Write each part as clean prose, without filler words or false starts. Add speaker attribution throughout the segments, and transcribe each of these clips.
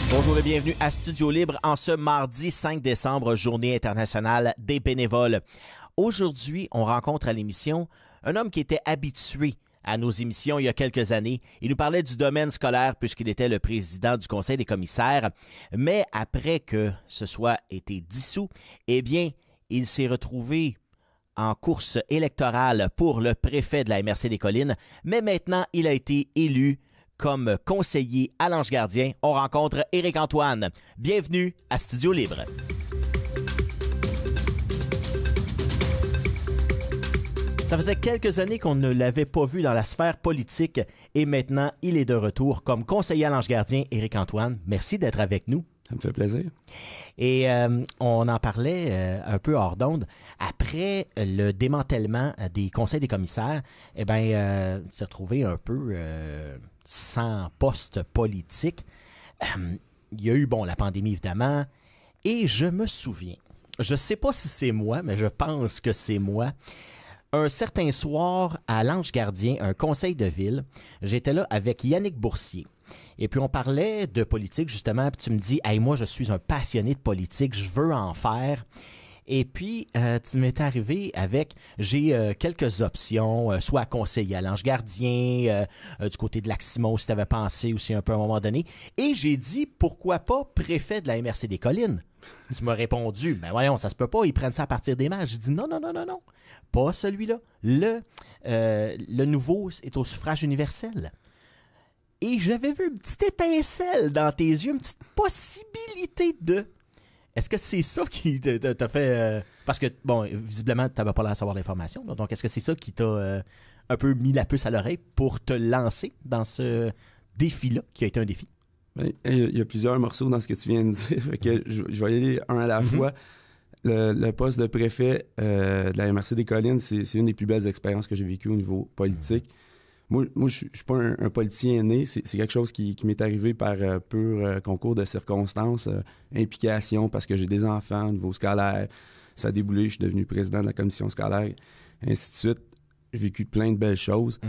Speaker 1: Bonjour et bienvenue à Studio Libre en ce mardi 5 décembre, journée internationale des bénévoles. Aujourd'hui, on rencontre à l'émission un homme qui était habitué à nos émissions il y a quelques années. Il nous parlait du domaine scolaire puisqu'il était le président du Conseil des commissaires. Mais après que ce soit été dissous, eh bien, il s'est retrouvé en course électorale pour le préfet de la MRC des Collines. Mais maintenant, il a été élu comme conseiller à l'Ange Gardien. On rencontre Éric-Antoine. Bienvenue à Studio Libre. Ça faisait quelques années qu'on ne l'avait pas vu dans la sphère politique et maintenant, il est de retour comme conseiller à l'Ange Gardien. Éric-Antoine, merci d'être avec nous.
Speaker 2: Ça me fait plaisir.
Speaker 1: Et on en parlait un peu hors d'onde. Après le démantèlement des conseils des commissaires, eh bien, s'est retrouvé un peu sans poste politique. Il y a eu, bon, la pandémie, évidemment. Et je me souviens, je sais pas si c'est moi, mais je pense que c'est moi. Un certain soir, à l'Ange Gardien, un conseil de ville, j'étais là avec Yannick Boursier. Et puis, on parlait de politique, justement, puis tu me dis « Hey, moi, je suis un passionné de politique, je veux en faire. » Et puis, tu m'es arrivé avec, j'ai quelques options, soit conseiller à l'Ange Gardien, du côté de Lac-Simon, si tu avais pensé aussi un peu à un moment donné. Et j'ai dit, pourquoi pas préfet de la MRC des Collines? Tu m'as répondu, ben voyons, ça se peut pas, ils prennent ça à partir des mages. J'ai dit, non, pas celui-là. Le nouveau est au suffrage universel. Et j'avais vu une petite étincelle dans tes yeux, une petite possibilité de... Est-ce que c'est ça qui t'a fait... parce que, bon, visiblement, tu n'avais pas l'air de savoir l'information. Donc, est-ce que c'est ça qui t'a un peu mis la puce à l'oreille pour te lancer dans ce défi-là, qui a été un défi?
Speaker 2: Il y a plusieurs morceaux dans ce que tu viens de dire. Fait que je vais y aller un à la fois. Le poste de préfet de la MRC des Collines, c'est une des plus belles expériences que j'ai vécues au niveau politique. Moi, je suis pas un politicien né. C'est quelque chose qui m'est arrivé par pur concours de circonstances, implication, parce que j'ai des enfants au niveau scolaire. Ça a déboulé, je suis devenu président de la commission scolaire, ainsi de suite. J'ai vécu plein de belles choses.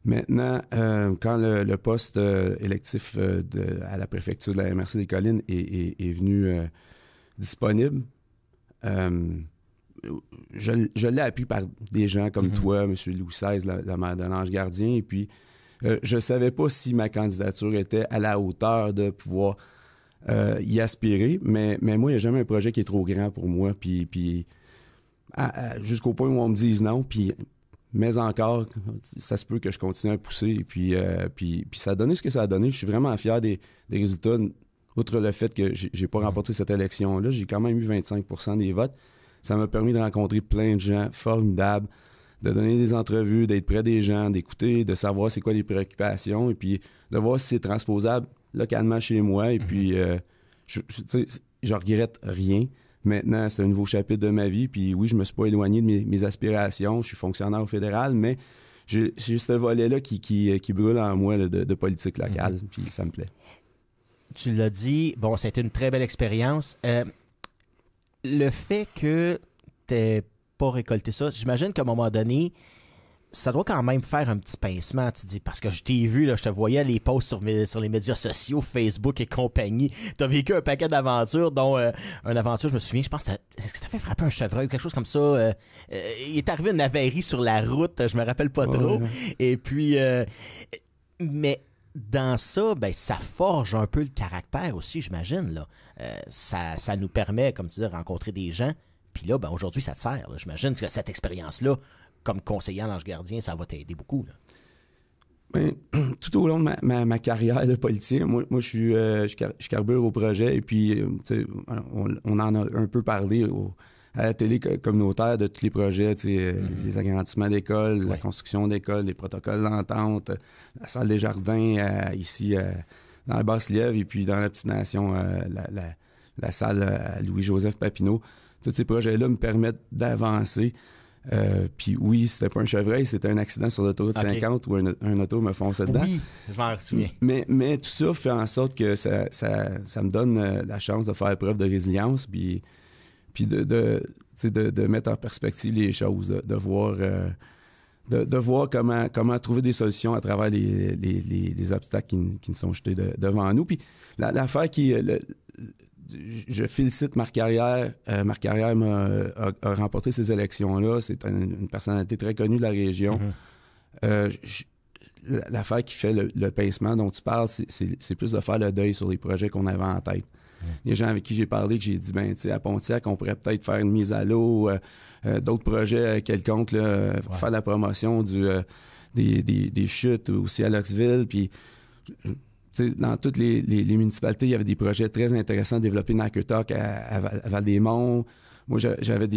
Speaker 2: Maintenant, quand le poste électif à la préfecture de la MRC des Collines est venu disponible, je l'ai appris par des gens comme toi, M. Louis XVI, la maire de l'Ange Gardien, et puis je savais pas si ma candidature était à la hauteur de pouvoir y aspirer, mais moi, il n'y a jamais un projet qui est trop grand pour moi, puis jusqu'au point où on me dise non, puis mais encore, ça se peut que je continue à pousser, et puis ça a donné ce que ça a donné. Je suis vraiment fier des résultats, outre le fait que j'ai pas remporté cette élection-là, j'ai quand même eu 25% des votes. Ça m'a permis de rencontrer plein de gens formidables, de donner des entrevues, d'être près des gens, d'écouter, de savoir c'est quoi les préoccupations, et puis de voir si c'est transposable localement chez moi. Et puis, je regrette rien. Maintenant, c'est un nouveau chapitre de ma vie. Puis oui, je me suis pas éloigné de mes aspirations. Je suis fonctionnaire au fédéral, mais j'ai ce volet-là qui brûle en moi là, de politique locale. Puis ça me plaît.
Speaker 1: Tu l'as dit, bon, ça a été une très belle expérience. Le fait que t'aies pas récolté ça, j'imagine qu'à un moment donné, ça doit quand même faire un petit pincement, tu dis, parce que je t'ai vu, là, je te voyais les posts sur les médias sociaux, Facebook et compagnie. T'as vécu un paquet d'aventures, dont une aventure, je me souviens, je pense, est-ce que t'as fait frapper un chevreuil ou quelque chose comme ça? Il est arrivé une avarie sur la route, je me rappelle pas trop. Et puis, mais dans ça, ben, ça forge un peu le caractère aussi, j'imagine, là. Ça nous permet, comme tu dis, de rencontrer des gens. Puis là, ben, aujourd'hui, ça te sert, là. J'imagine que cette expérience-là, comme conseiller à l'Ange Gardien, ça va t'aider beaucoup, là.
Speaker 2: Ben, tout au long de ma carrière de politicien, moi je carbure au projet, et puis on en a un peu parlé à la télé communautaire de tous les projets, les agrandissements d'écoles, la construction d'écoles, les protocoles d'entente, la salle des jardins ici dans la Basse-Lièvre, et puis dans la Petite Nation, la salle à Louis-Joseph Papineau. Tous ces projets-là me permettent d'avancer. Puis oui, c'était pas un chevreuil, c'était un accident sur l'autoroute 50 où un auto me fonçait dedans.
Speaker 1: Oui, je m'en souviens.
Speaker 2: Mais tout ça fait en sorte que ça me donne la chance de faire preuve de résilience, puis de mettre en perspective les choses, de voir de voir comment trouver des solutions à travers les obstacles qui nous sont jetés devant nous. Puis l'affaire je félicite Marc Carrière. Marc Carrière a remporté ces élections-là. C'est une personnalité très connue de la région. L'affaire qui fait le pincement dont tu parles, c'est plus de faire le deuil sur les projets qu'on avait en tête. Les gens avec qui j'ai parlé, que j'ai dit, à Pontiac, on pourrait peut-être faire une mise à l'eau, d'autres projets quelconques, là, faire la promotion des chutes aussi à Luxville. Puis, dans toutes les municipalités, il y avait des projets très intéressants développés dans Nakutok, à Val-des-Monts. Moi, j'avais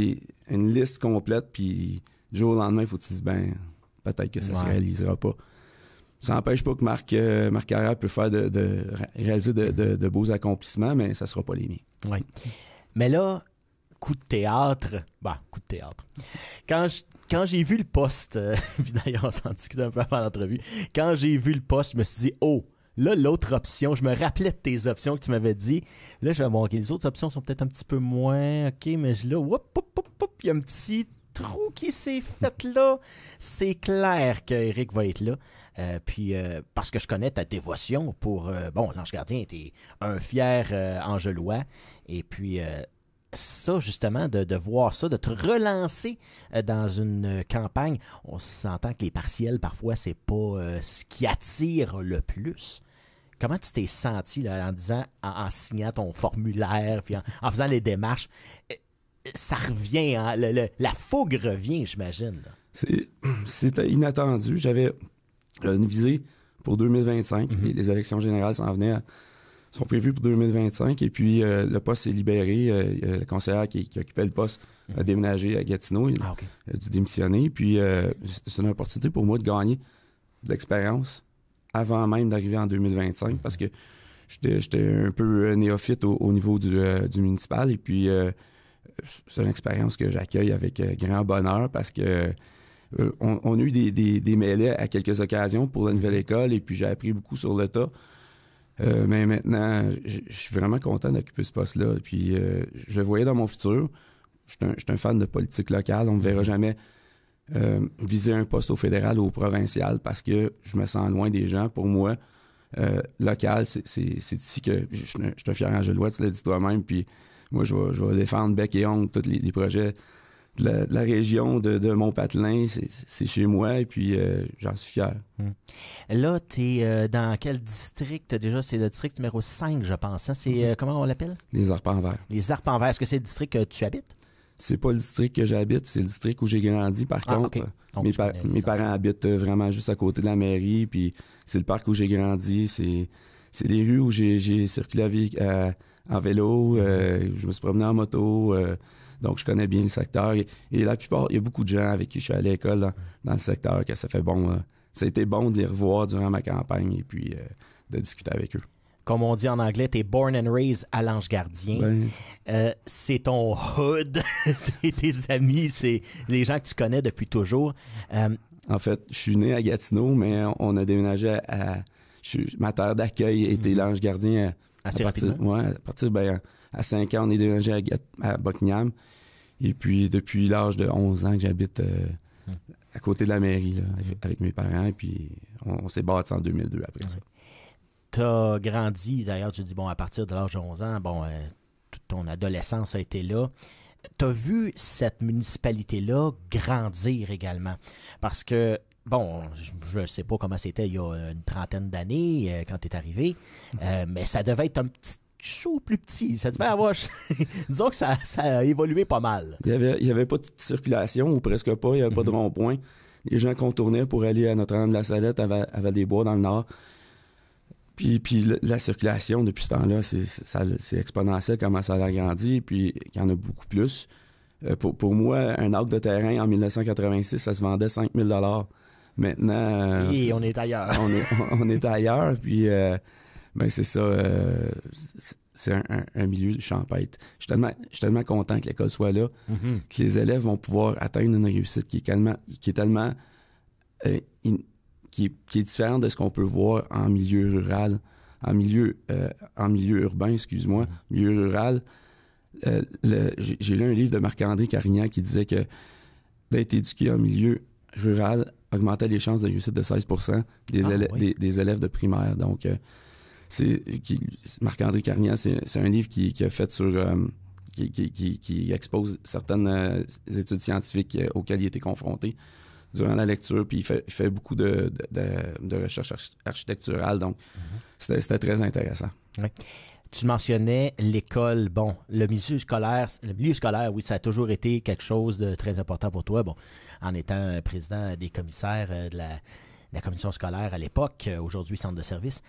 Speaker 2: une liste complète, puis du jour au lendemain, il faut que tu te dises, peut-être que ça ne se réalisera pas. Ça n'empêche pas que Marc Carrière peut réaliser de beaux accomplissements, mais ça ne sera pas les miens.
Speaker 1: Oui. Mais là, coup de théâtre. Quand j'ai vu le poste, puis d'ailleurs, on s'en discute un peu avant l'entrevue, quand j'ai vu le poste, je me suis dit, là, l'autre option, je me rappelais de tes options que tu m'avais dit. Là, je vais voir, les autres options sont peut-être un petit peu moins, OK, mais là, il y a un petit trou qui s'est fait là. C'est clair qu'Éric va être là. Parce que je connais ta dévotion pour... l'Ange Gardien était un fier Angelois. Et puis, ça, justement, de voir ça, de te relancer dans une campagne, on s'entend que les partiels, parfois, c'est pas ce qui attire le plus. Comment tu t'es senti là, en signant ton formulaire, puis en faisant les démarches? Ça revient, hein, la fougue revient, j'imagine.
Speaker 2: C'était inattendu. J'avais une visée pour 2025. Les élections générales sont prévues pour 2025. Et puis, le poste s'est libéré. Le conseiller qui occupait le poste a déménagé à Gatineau. Il a dû démissionner. Puis, c'est une opportunité pour moi de gagner de l'expérience avant même d'arriver en 2025 parce que j'étais un peu néophyte au niveau du municipal. Et puis, c'est une expérience que j'accueille avec grand bonheur parce que on a eu des mêlées à quelques occasions pour la nouvelle école et puis j'ai appris beaucoup sur le tas. Mais maintenant, je suis vraiment content d'occuper ce poste-là. Puis je le voyais dans mon futur. Je suis un fan de politique locale. On ne me verra jamais viser un poste au fédéral ou au provincial parce que je me sens loin des gens. Pour moi, local, c'est ici que je suis un fier Angelois, tu l'as dit toi-même. Puis moi, je vais défendre bec et ongle tous les projets de la région de Mont-Patelin. C'est chez moi et puis j'en suis fier.
Speaker 1: Là, tu es dans quel district déjà? C'est le district numéro 5, je pense. Hein? C'est comment on l'appelle?
Speaker 2: Les Arpents-Verts.
Speaker 1: Les Arpents-Verts. Est-ce que c'est le district que tu habites?
Speaker 2: C'est pas le district que j'habite, c'est le district où j'ai grandi. Par contre,
Speaker 1: okay.
Speaker 2: mes parents habitent vraiment juste à côté de la mairie. Puis c'est le parc où j'ai grandi. C'est les rues où j'ai circulé en vélo. Je me suis promené en moto. Donc, je connais bien le secteur. Et la plupart, il y a beaucoup de gens avec qui je suis allé à l'école dans le secteur que ça fait bon. Ça a été bon de les revoir durant ma campagne et puis de discuter avec eux.
Speaker 1: Comme on dit en anglais, t'es born and raised à l'Ange Gardien. C'est ton hood, c'est tes amis, c'est les gens que tu connais depuis toujours.
Speaker 2: En fait, je suis né à Gatineau, mais on a déménagé ma terre d'accueil était l'Ange Gardien
Speaker 1: assez rapidement.
Speaker 2: À partir à 5 ans, on est déménagé à Buckingham. Et puis, depuis l'âge de 11 ans que j'habite à côté de la mairie là, avec mes parents. Et puis, on s'est bâti en 2002 après ça.
Speaker 1: Tu as grandi, d'ailleurs, tu dis, à partir de l'âge de 11 ans, toute ton adolescence a été là. Tu as vu cette municipalité-là grandir également. Parce que, je ne sais pas comment c'était il y a une trentaine d'années quand tu es arrivé, mais ça devait être un petit chaud plus petit. Ça devait avoir... Disons que ça a évolué pas mal.
Speaker 2: Il y avait pas de circulation, ou presque pas. Il n'y avait pas de rond-point. Les gens contournaient pour aller à Notre-Dame-de-la-Salette, à Val-des-Bois, dans le nord. Puis la circulation, depuis ce temps-là, c'est exponentiel comment ça a grandi, puis il y en a beaucoup plus. Pour moi, un acre de terrain en 1986, ça se vendait 5 000 $. Maintenant...
Speaker 1: Et on est ailleurs.
Speaker 2: on est ailleurs, puis c'est ça. C'est un milieu champêtre. Je suis tellement content que l'école soit là, que les élèves vont pouvoir atteindre une réussite qui est tellement qui est différente de ce qu'on peut voir en milieu rural, en milieu urbain, excuse-moi, milieu rural. J'ai lu un livre de Marc-André Carignan qui disait que d'être éduqué en milieu rural augmentait les chances de réussite de 16% des élèves de primaire. Donc, Marc-André Carniat, c'est un livre qui a fait sur... qui expose certaines études scientifiques auxquelles il a été confronté durant la lecture, puis il fait beaucoup de recherche architecturale, donc c'était très intéressant.
Speaker 1: Oui. Tu mentionnais l'école. Bon, le milieu scolaire, oui, ça a toujours été quelque chose de très important pour toi. Bon, en étant président des commissaires de la commission scolaire à l'époque, aujourd'hui centre de service.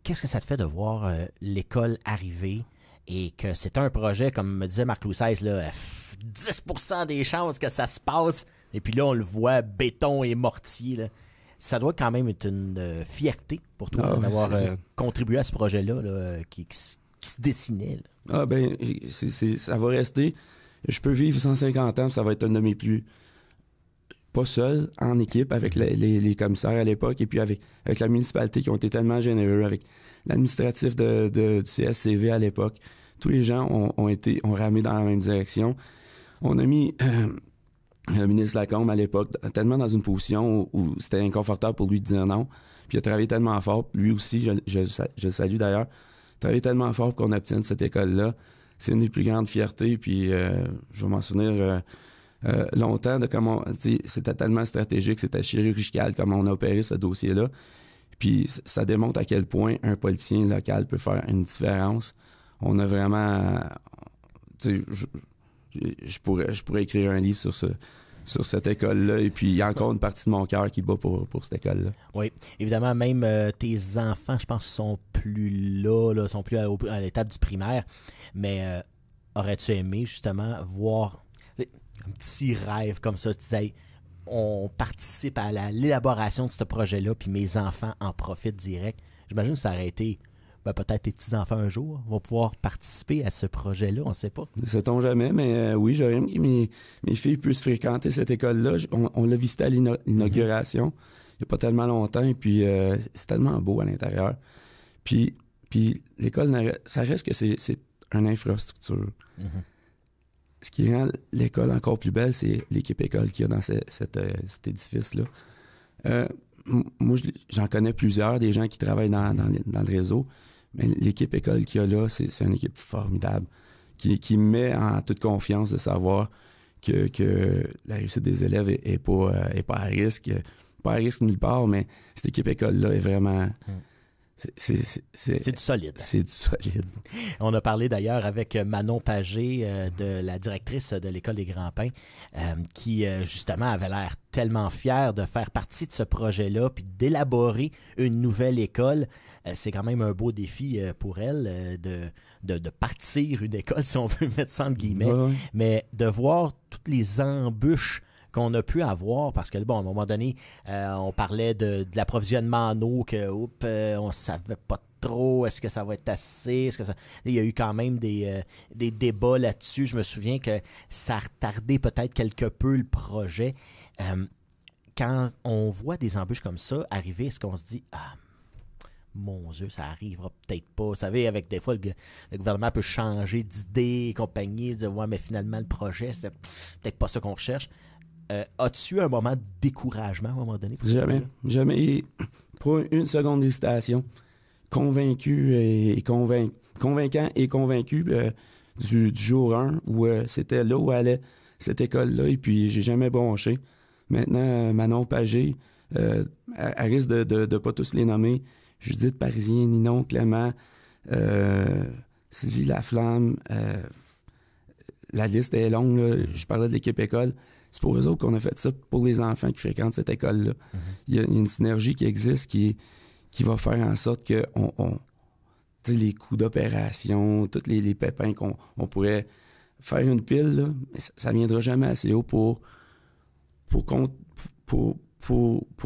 Speaker 1: Qu'est-ce que ça te fait de voir l'école arriver et que c'est un projet, comme me disait Marc Louis XVI, là, 10% des chances que ça se passe, et puis là, on le voit, béton et mortier, là. Ça doit quand même être une fierté pour toi d'avoir contribué à ce projet-là là, qui se dessinait. Là.
Speaker 2: Ça va rester. Je peux vivre 150 ans, ça va être un de mes plus... Pas seul, en équipe, avec les commissaires à l'époque, et puis avec la municipalité qui ont été tellement généreux, avec l'administratif du CSCV à l'époque. Tous les gens ont ramé dans la même direction. On a mis... le ministre Lacombe, à l'époque, tellement dans une position où c'était inconfortable pour lui de dire non. Puis il a travaillé tellement fort. Lui aussi, je le salue d'ailleurs, travaillé tellement fort pour qu'on obtienne cette école-là. C'est une des plus grandes fiertés. Puis je vais m'en souvenir longtemps de comment... C'était tellement stratégique, c'était chirurgical comment on a opéré ce dossier-là. Puis ça démontre à quel point un politicien local peut faire une différence. On a vraiment... Je pourrais écrire un livre sur cette école-là, et puis il y a encore une partie de mon cœur qui bat pour cette école-là.
Speaker 1: Oui, évidemment, même tes enfants, je pense, sont plus là, sont plus à l'étape du primaire, mais aurais-tu aimé justement voir un petit rêve comme ça, tu disais, on participe à l'élaboration de ce projet-là, puis mes enfants en profitent direct. J'imagine que ça aurait été... peut-être tes petits-enfants un jour vont pouvoir participer à ce projet-là, on ne sait pas. Ne
Speaker 2: sait-on jamais, mais oui, j'aurais aimé que mes filles puissent fréquenter cette école-là. On l'a visité à l'inauguration il n'y a pas tellement longtemps, et puis c'est tellement beau à l'intérieur. Puis l'école, ça reste que c'est une infrastructure. Ce qui rend l'école encore plus belle, c'est l'équipe école qu'il y a dans cet édifice-là. Moi, j'en connais plusieurs, des gens qui travaillent dans le réseau. Mais l'équipe école qu'il y a là, c'est une équipe formidable qui met en toute confiance de savoir que la réussite des élèves est pas à risque. Pas à risque nulle part, mais cette équipe école-là est vraiment...
Speaker 1: C'est du solide.
Speaker 2: C'est du solide.
Speaker 1: On a parlé d'ailleurs avec Manon Pagé, de la directrice de l'École des Grands-Pins, qui justement avait l'air tellement fière de faire partie de ce projet-là, puis d'élaborer une nouvelle école. C'est quand même un beau défi pour elle de partir une école, si on veut mettre ça entre guillemets, mais de voir toutes les embûches qu'on a pu avoir, parce que, bon, à un moment donné, on parlait de l'approvisionnement en eau, on ne savait pas trop, est-ce que ça va être assez, il y a eu quand même des débats là-dessus. Je me souviens que ça a retardé peut-être quelque peu le projet. Quand on voit des embûches comme ça arriver, est-ce qu'on se dit, mon Dieu, ça arrivera peut-être pas. Vous savez, avec des fois, le gouvernement peut changer d'idée et compagnie, dire, ouais, mais finalement, le projet, c'est peut-être pas ça qu'on recherche. As-tu eu un moment de découragement à un moment donné?
Speaker 2: Jamais. Pour une seconde d'hésitation. Convaincu et convaincant et convaincu du jour 1 où c'était là où allait cette école-là, et puis j'ai jamais bronché. Maintenant, Manon Pagé, elle risque de pas tous les nommer. Judith Parisien, Ninon Clément, Sylvie Laflamme, la liste est longue, là. Je parlais de l'équipe école. C'est pour eux autres qu'on a fait ça, pour les enfants qui fréquentent cette école-là. Il y a une synergie qui existe qui va faire en sorte que les coûts d'opération, tous les pépins qu'on pourrait faire une pile, là, ça ne viendra jamais assez haut pour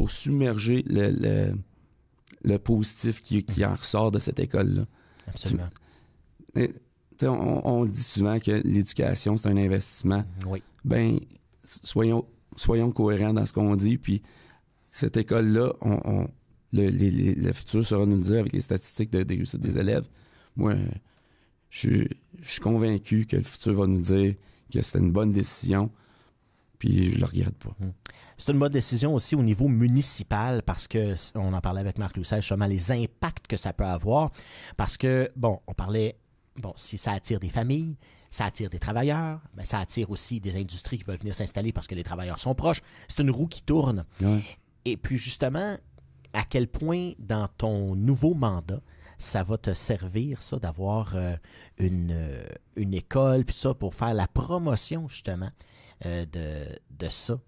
Speaker 2: submerger le positif qui en ressort de cette école-là.
Speaker 1: Absolument.
Speaker 2: On le dit souvent que l'éducation, c'est un investissement.
Speaker 1: Oui.
Speaker 2: Ben, soyons cohérents dans ce qu'on dit, puis cette école-là, le futur saura nous le dire avec les statistiques de réussite des élèves. Moi, je suis convaincu que le futur va nous dire que c'était une bonne décision, puis je le regrette pas.
Speaker 1: C'est une bonne décision aussi au niveau municipal parce que, on en parlait avec Marc Loussel, justement, les impacts que ça peut avoir. Parce que, bon, on parlait, bon, si ça attire des familles, ça attire des travailleurs, mais ça attire aussi des industries qui veulent venir s'installer parce que les travailleurs sont proches. C'est une roue qui tourne.
Speaker 2: Ouais.
Speaker 1: Et puis, justement, à quel point, dans ton nouveau mandat, ça va te servir, ça, d'avoir une école, puis ça, pour faire la promotion, justement, de ça.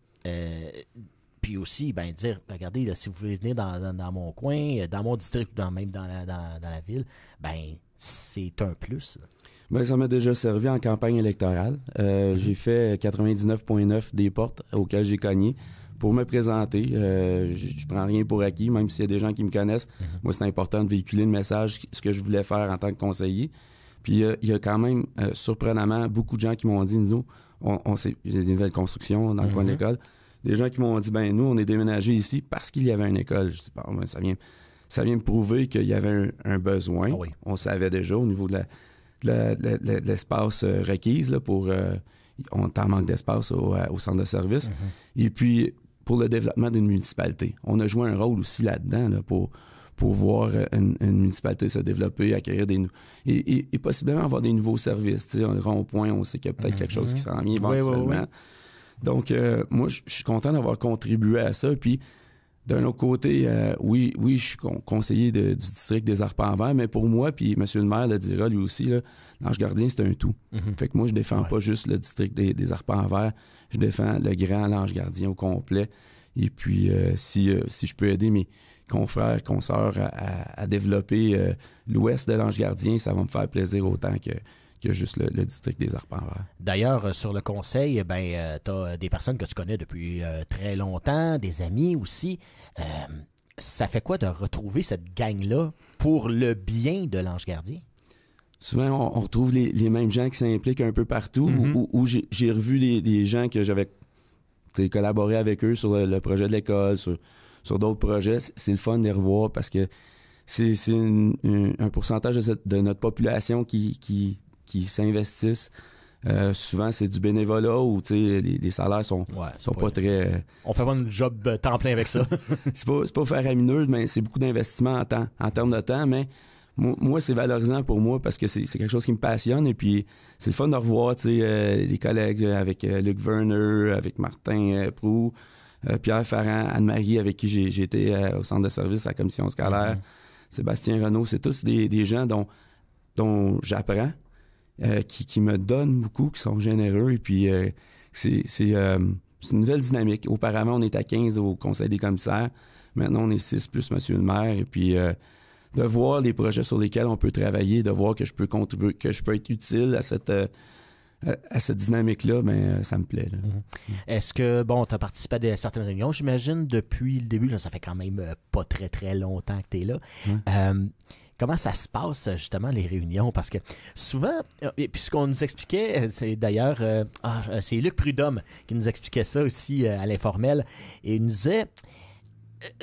Speaker 1: Puis aussi, ben dire, regardez, là, si vous voulez venir dans mon coin, dans mon district, même dans la ville, ben c'est un plus.
Speaker 2: Ben, ça m'a déjà servi en campagne électorale. J'ai fait 99,9 des portes auxquelles j'ai cogné pour me présenter. Je prends rien pour acquis, même s'il y a des gens qui me connaissent. Moi, c'est important de véhiculer le message, ce que je voulais faire en tant que conseiller. Puis il y a quand même, surprenamment, beaucoup de gens qui m'ont dit, nous, il y a des nouvelles constructions dans le coin de l'école. Des gens qui m'ont dit, ben nous, on est déménagés ici parce qu'il y avait une école. Je dis, bon, ben, ça vient me prouver qu'il y avait un besoin.
Speaker 1: Oh oui.
Speaker 2: On savait déjà au niveau de l'espace requise là, pour... on est en manque d'espace au centre de service. Et puis, pour le développement d'une municipalité. On a joué un rôle aussi là-dedans là, pour voir une municipalité se développer, acquérir et possiblement avoir des nouveaux services. Un rond-point, on sait qu'il y a peut-être quelque chose qui s'en vient éventuellement. Oui. Donc, moi, je suis content d'avoir contribué à ça. Puis, d'un autre côté, oui, je suis conseiller du district des Arpents Verts, mais pour moi, puis M. le maire le dira lui aussi, là, l'Ange Gardien, c'est un tout. Fait que moi, je défends pas juste le district des Arpents Verts, je défends le grand l'Ange Gardien au complet. Et puis, si je peux aider mes confrères, consoeurs à développer l'ouest de l'Ange Gardien, ça va me faire plaisir autant que juste le district des Arpents Verts.
Speaker 1: D'ailleurs, sur le conseil, tu as des personnes que tu connais depuis très longtemps, des amis aussi. Ça fait quoi de retrouver cette gang-là pour le bien de l'Ange Gardien?
Speaker 2: Souvent, on retrouve les mêmes gens qui s'impliquent un peu partout, où j'ai revu des gens que j'avais collaboré avec eux sur le projet de l'école, sur d'autres projets. C'est le fun de les revoir parce que c'est un pourcentage de notre population qui s'investissent. Souvent, c'est du bénévolat où les salaires sont pas très...
Speaker 1: On fait pas un job temps plein avec ça.
Speaker 2: c'est pas faramineux, mais c'est beaucoup d'investissement en termes de temps, mais moi, c'est valorisant pour moi parce que c'est quelque chose qui me passionne et puis c'est le fun de revoir les collègues avec Luc Werner, avec Martin Proulx, Pierre Ferrand, Anne-Marie avec qui j'ai été au centre de service à la commission scolaire, Sébastien Renaud, c'est tous des gens dont j'apprends, qui me donnent beaucoup, qui sont généreux et puis c'est une nouvelle dynamique. Auparavant, on était à 15 au conseil des commissaires, maintenant on est 6 plus monsieur le maire et puis... de voir les projets sur lesquels on peut travailler, de voir que je peux contribuer, que je peux être utile à cette dynamique-là, mais ça me plaît. Là.
Speaker 1: Est-ce que, tu as participé à certaines réunions, j'imagine, depuis le début, là, ça fait quand même pas très, très longtemps que tu es là. Comment ça se passe, justement, les réunions? Parce que souvent, et puis ce qu'on nous expliquait, c'est d'ailleurs, c'est Luc Prudhomme qui nous expliquait ça aussi à l'informel, et il nous disait...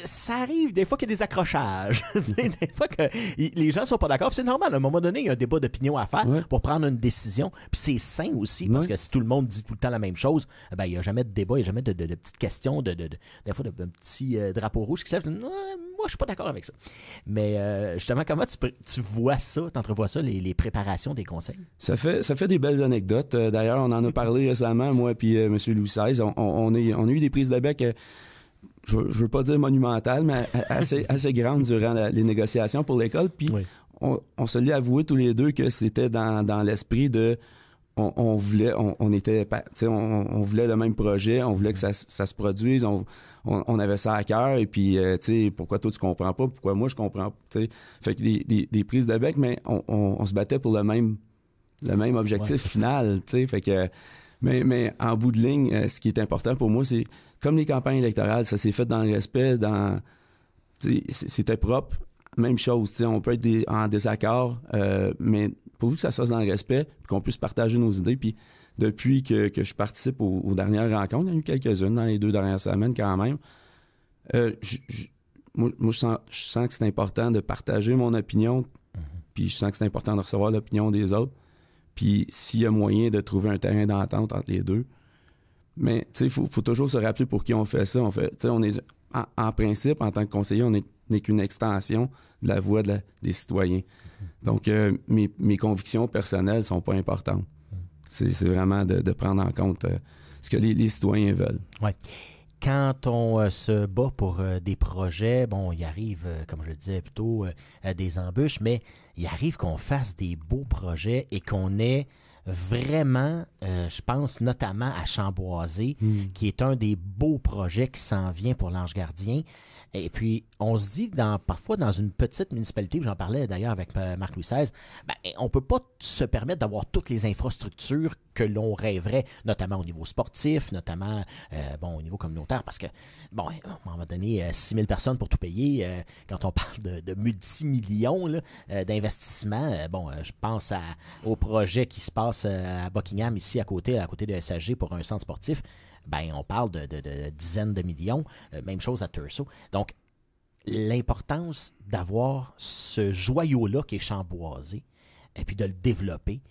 Speaker 1: Ça arrive des fois qu'il y a des accrochages. Des fois que les gens sont pas d'accord. Puis c'est normal. À un moment donné, il y a un débat d'opinion à faire pour prendre une décision. Puis c'est sain aussi parce que si tout le monde dit tout le temps la même chose, il n'y a jamais de débat, il n'y a jamais de petites questions, des fois de petits drapeaux rouges qui se lèvent. Moi, je suis pas d'accord avec ça. Mais justement, comment tu vois ça, tu entrevois ça, les préparations des conseils?
Speaker 2: Ça fait des belles anecdotes. D'ailleurs, on en a parlé récemment, moi et M. Louis XVI. On a eu des prises de bec... je veux pas dire monumentale, mais assez grande durant les négociations pour l'école. Puis on se l'est avoué tous les deux que c'était dans l'esprit de... On voulait le même projet, on voulait que ça se produise, on avait ça à cœur, et puis, pourquoi toi tu comprends pas, pourquoi moi je comprends pas, t'sais. Fait que des prises de bec, mais on se battait pour le même objectif final, t'sais. Fait que... Mais en bout de ligne, ce qui est important pour moi, c'est comme les campagnes électorales, ça s'est fait dans le respect, c'était propre. Même chose, on peut être en désaccord, mais pourvu que ça se fasse dans le respect, puis qu'on puisse partager nos idées. Puis depuis que je participe aux dernières rencontres, il y en a eu quelques-unes dans les 2 dernières semaines quand même, moi, je sens que c'est important de partager mon opinion, puis je sens que c'est important de recevoir l'opinion des autres. Puis s'il y a moyen de trouver un terrain d'entente entre les deux, Mais tu sais, faut toujours se rappeler pour qui on fait ça. On est, en principe, en tant que conseiller, on n'est qu'une extension de la voix des citoyens. Donc, mes convictions personnelles sont pas importantes. C'est vraiment de prendre en compte ce que les citoyens veulent.
Speaker 1: Ouais. Quand on se bat pour des projets, bon, il arrive, comme je le disais plus tôt, des embûches, mais il arrive qu'on fasse des beaux projets et qu'on ait vraiment, je pense notamment à Chamboisé, qui est un des beaux projets qui s'en vient pour l'Ange Gardien. Et puis, on se dit, parfois dans une petite municipalité, j'en parlais d'ailleurs avec Marc Louis XVI, on ne peut pas se permettre d'avoir toutes les infrastructures que l'on rêverait, notamment au niveau sportif, notamment au niveau communautaire, parce que, bon, à un moment donné, 6 000 personnes pour tout payer, quand on parle de multimillions d'investissements, je pense au projet qui se passe à Buckingham, ici à côté de SSG pour un centre sportif. On parle de dizaines de millions. Même chose à Thurso. Donc, l'importance d'avoir ce joyau-là qui est Chamboisé et puis de le développer,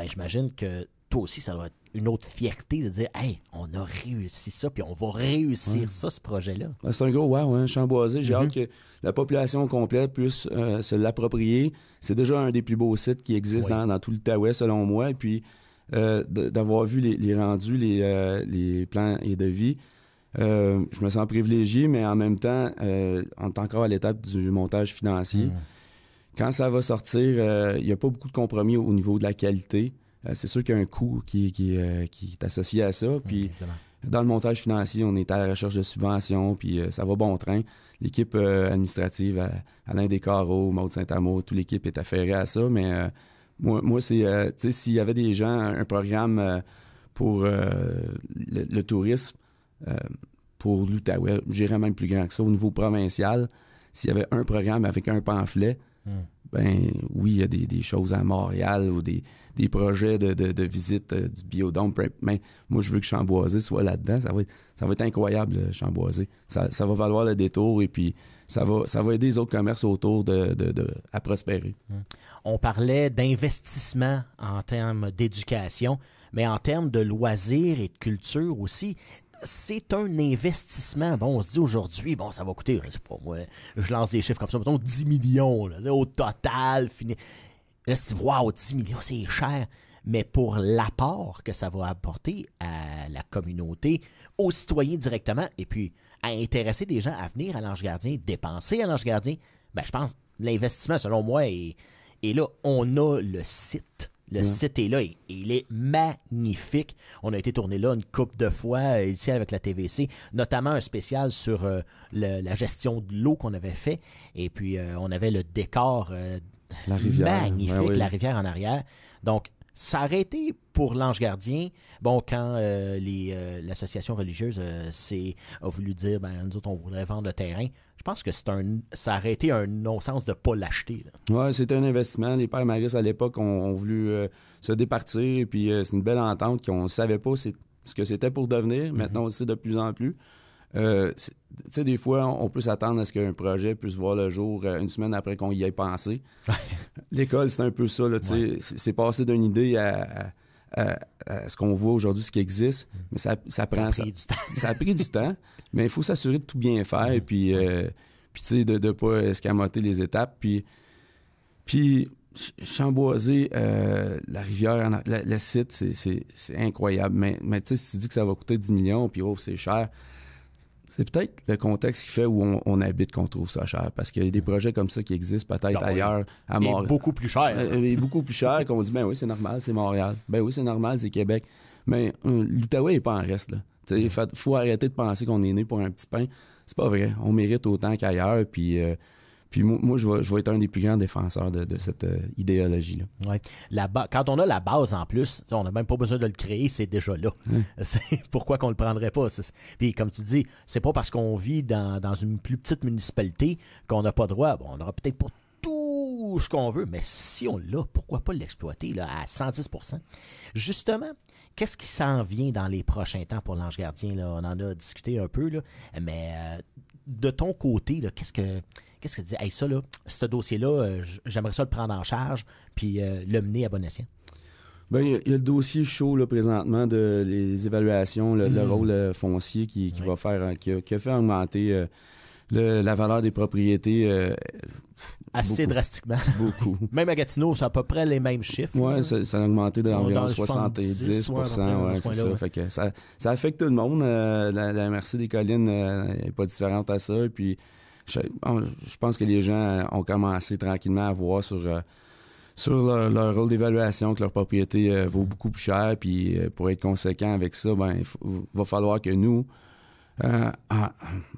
Speaker 1: j'imagine que toi aussi, ça doit être une autre fierté de dire « Hey, on a réussi ça, puis on va réussir ça, ce projet-là. »
Speaker 2: C'est un gros wow, hein, Chamboisé. J'ai hâte que la population complète puisse se l'approprier. C'est déjà un des plus beaux sites qui existent dans tout l'Outaouais, selon moi. Et puis, d'avoir vu les rendus, les plans et devis, je me sens privilégié, mais en même temps, on est encore à l'étape du montage financier. Quand ça va sortir, il n'y a pas beaucoup de compromis au niveau de la qualité. C'est sûr qu'il y a un coût qui est associé à ça. Puis, dans le montage financier, on est à la recherche de subventions, puis ça va bon train. L'équipe administrative, Alain Descarreaux, Maud Saint-Amour, toute l'équipe est affairée à ça, mais moi c'est, tu sais, s'il y avait des gens, un programme pour le tourisme, pour l'Outaouais, j'irais même plus grand que ça, au niveau provincial, s'il y avait un programme avec un pamphlet, oui, il y a des choses à Montréal ou des projets de visite du Biodôme. Mais moi, je veux que Chamboisé soit là-dedans. Ça va être incroyable, Chamboisé. Ça va valoir le détour et puis ça va aider les autres commerces autour à prospérer.
Speaker 1: On parlait d'investissement en termes d'éducation, mais en termes de loisirs et de culture aussi. C'est un investissement. Bon, on se dit aujourd'hui, ça va coûter, je sais pas moi, je lance des chiffres comme ça, mettons 10 millions là, au total. Fini. Là, tu dis, wow, 10 millions, c'est cher. Mais pour l'apport que ça va apporter à la communauté, aux citoyens directement, et puis à intéresser des gens à venir à l'Ange Gardien, dépenser à l'Ange Gardien, je pense que l'investissement, selon moi, est là. On a le site. Le site est là, il est magnifique. On a été tourné là une couple de fois ici avec la TVC, notamment un spécial sur la gestion de l'eau qu'on avait fait. Et puis, on avait le décor
Speaker 2: la rivière.
Speaker 1: Magnifique, la rivière en arrière. Donc, ça aurait été pour l'Ange Gardien, quand l'association religieuse a voulu dire, nous autres, on voudrait vendre le terrain. Je pense que ça aurait été un non-sens de ne pas l'acheter. Oui,
Speaker 2: c'était un investissement. Les pères Maris, à l'époque, ont voulu se départir. Et puis, c'est une belle entente qu'on ne savait pas ce que c'était pour devenir. Maintenant, on le sait de plus en plus. Tu sais, des fois, on peut s'attendre à ce qu'un projet puisse voir le jour une semaine après qu'on y ait pensé. L'école, c'est un peu ça. Là, c'est passé d'une idée à ce qu'on voit aujourd'hui, ce qui existe. Mais ça prend... Ça a pris du temps, mais il faut s'assurer de tout bien faire et puis tu sais, de ne pas escamoter les étapes. Puis Chamboisé, la rivière, le site, c'est incroyable. Mais tu sais, si tu dis que ça va coûter 10 millions, puis c'est cher... C'est peut-être le contexte qui fait où on habite qu'on trouve ça cher. Parce qu'il y a des projets comme ça qui existent peut-être ailleurs, à Montréal.
Speaker 1: Et beaucoup plus cher.
Speaker 2: Et beaucoup plus cher, qu'on dit, oui, c'est normal, c'est Montréal. Oui, c'est normal, c'est Québec. Mais l'Outaouais n'est pas en reste, là. Il faut arrêter de penser qu'on est né pour un petit pain. C'est pas vrai. On mérite autant qu'ailleurs. Puis moi, je vais être un des plus grands défenseurs de cette idéologie-là.
Speaker 1: Ouais. Quand on a la base en plus, on n'a même pas besoin de le créer, c'est déjà là. Pourquoi qu'on le prendrait pas? Puis comme tu dis, c'est pas parce qu'on vit dans une plus petite municipalité qu'on n'a pas droit. On aura peut-être pas tout ce qu'on veut, mais si on l'a, pourquoi pas l'exploiter là, à 110%? Justement, qu'est-ce qui s'en vient dans les prochains temps pour l'Ange Gardien? Là? On en a discuté un peu, là, mais de ton côté, là, qu'est-ce que tu dis? Hey, ça, là, ce dossier-là, j'aimerais ça le prendre en charge puis le mener à bon escient.
Speaker 2: Ben, il y a le dossier chaud là, présentement de les évaluations, le rôle foncier qui va faire, qui a fait augmenter la valeur des propriétés.
Speaker 1: Assez
Speaker 2: beaucoup,
Speaker 1: drastiquement.
Speaker 2: Beaucoup.
Speaker 1: Même à Gatineau, c'est à peu près les mêmes chiffres.
Speaker 2: Oui, ça a augmenté d'environ 70
Speaker 1: ouais,
Speaker 2: c'est ça. Fait que ça affecte tout le monde. La MRC des Collines n'est pas différente à ça. Et puis, je pense que les gens ont commencé tranquillement à voir sur leur rôle d'évaluation que leur propriété vaut beaucoup plus cher. Puis, pour être conséquent avec ça, ben, va falloir que nous,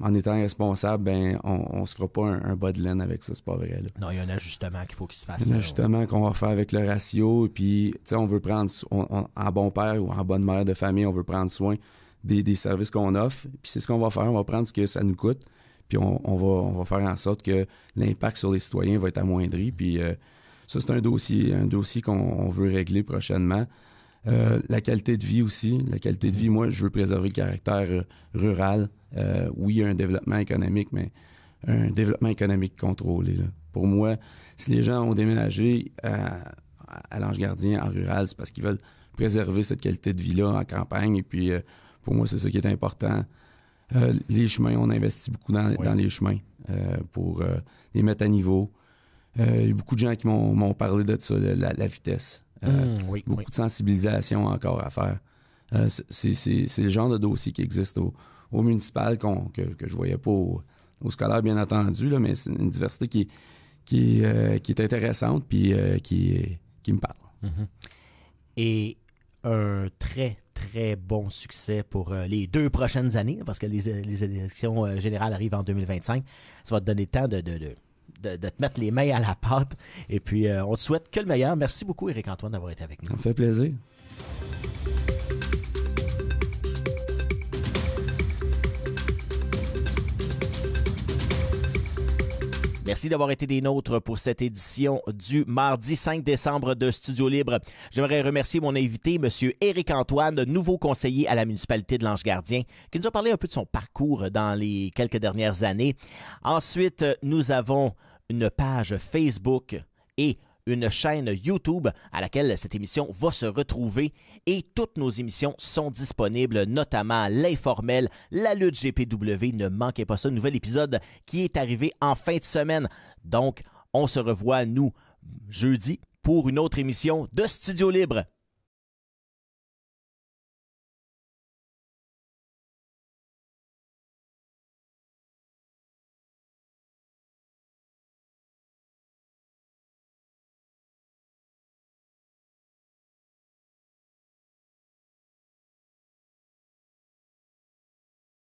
Speaker 2: en étant responsable, ben on se fera pas un bas de laine avec ça, c'est pas vrai. Là.
Speaker 1: Non, il y a un ajustement qu'il faut qu'il se fasse.
Speaker 2: Un ajustement qu'on va faire avec le ratio, et puis on veut prendre, en bon père ou en bonne mère de famille, on veut prendre soin des services qu'on offre, puis c'est ce qu'on va faire, on va prendre ce que ça nous coûte, puis on va faire en sorte que l'impact sur les citoyens va être amoindri, puis ça c'est un dossier qu'on veut régler prochainement. La qualité de vie aussi. La qualité de vie, moi, je veux préserver le caractère rural. Oui, il y a un développement économique, mais un développement économique contrôlé. Là. Pour moi, si les gens ont déménagé à l'Ange Gardien en rural, c'est parce qu'ils veulent préserver cette qualité de vie-là en campagne. Et puis, pour moi, c'est ça qui est important. Les chemins, on investit beaucoup dans les chemins pour les mettre à niveau. Il y a beaucoup de gens qui m'ont parlé de ça, de la vitesse. Beaucoup de sensibilisation encore à faire. C'est le genre de dossier qui existe au municipal que je voyais pas au scolaire, bien entendu, là, mais c'est une diversité qui est intéressante puis qui me parle.
Speaker 1: Et un très, très bon succès pour les 2 prochaines années, parce que les élections générales arrivent en 2025. Ça va te donner le temps de te mettre les mains à la pâte. Et puis, on te souhaite que le meilleur. Merci beaucoup, Éric-Antoine, d'avoir été avec nous.
Speaker 2: Ça me fait plaisir.
Speaker 1: Merci d'avoir été des nôtres pour cette édition du mardi 5 décembre de Studio Libre. J'aimerais remercier mon invité, M. Éric-Antoine, nouveau conseiller à la municipalité de l'Ange-Gardien, qui nous a parlé un peu de son parcours dans les quelques dernières années. Ensuite, nous avons une page Facebook et une chaîne YouTube à laquelle cette émission va se retrouver et toutes nos émissions sont disponibles, notamment l'informel, la lutte GPW. Ne manquez pas ça, nouvel épisode qui est arrivé en fin de semaine. Donc, on se revoit, nous, jeudi, pour une autre émission de Studio Libre.